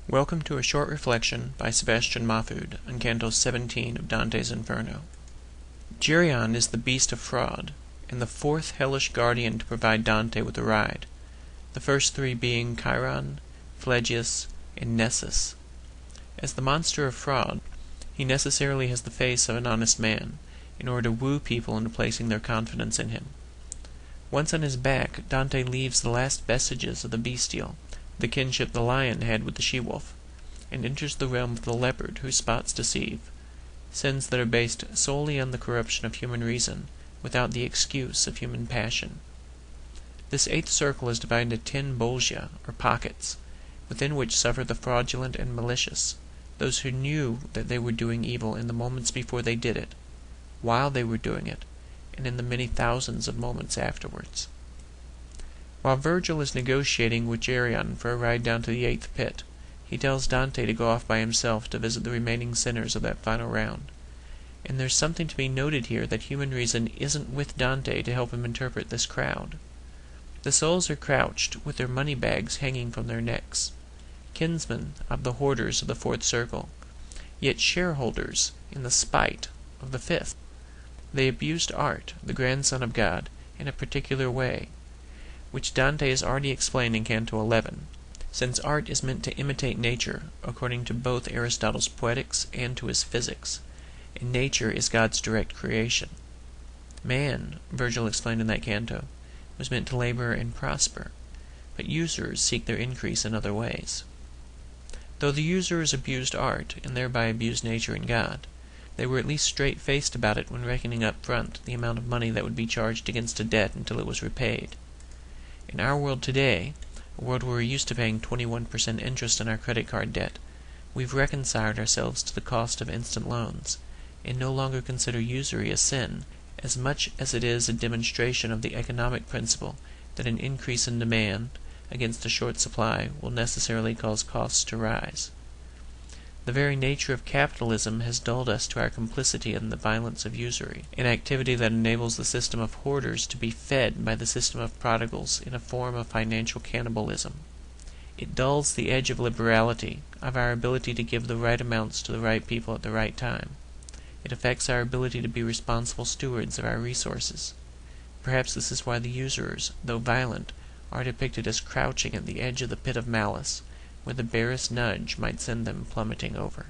Welcome to a short reflection by Sebastian Mahfoud on Canto XVII of Dante's Inferno. Geryon is the beast of fraud, and the fourth hellish guardian to provide Dante with a ride, the first three being Chiron, Phlegyas, and Nessus. As the monster of fraud, he necessarily has the face of an honest man, in order to woo people into placing their confidence in him. Once on his back, Dante leaves the last vestiges of the bestial, the kinship the lion had with the she-wolf, and enters the realm of the leopard whose spots deceive, sins that are based solely on the corruption of human reason, without the excuse of human passion. This eighth circle is divided into 10 bolgia, or pockets, within which suffer the fraudulent and malicious, those who knew that they were doing evil in the moments before they did it, while they were doing it, and in the many thousands of moments afterwards. While Virgil is negotiating with Geryon for a ride down to the 8th pit, he tells Dante to go off by himself to visit the remaining sinners of that final round. And there's something to be noted here that human reason isn't with Dante to help him interpret this crowd. The souls are crouched, with their money bags hanging from their necks, kinsmen of the hoarders of the 4th circle, yet shareholders in the spite of the 5th. They abused art, the grandson of God, in a particular way, which Dante has already explained in Canto XI, since art is meant to imitate nature, according to both Aristotle's Poetics and to his Physics, and nature is God's direct creation. Man, Virgil explained in that canto, was meant to labor and prosper, but usurers seek their increase in other ways. Though the usurers abused art, and thereby abused nature and God, they were at least straight-faced about it when reckoning up front the amount of money that would be charged against a debt until it was repaid. In our world today, a world where we're used to paying 21% interest on our credit card debt, we've reconciled ourselves to the cost of instant loans, and no longer consider usury a sin, as much as it is a demonstration of the economic principle that an increase in demand against a short supply will necessarily cause costs to rise. The very nature of capitalism has dulled us to our complicity in the violence of usury, an activity that enables the system of hoarders to be fed by the system of prodigals in a form of financial cannibalism. It dulls the edge of liberality, of our ability to give the right amounts to the right people at the right time. It affects our ability to be responsible stewards of our resources. Perhaps this is why the usurers, though violent, are depicted as crouching at the edge of the pit of malice, where the barest nudge might send them plummeting over.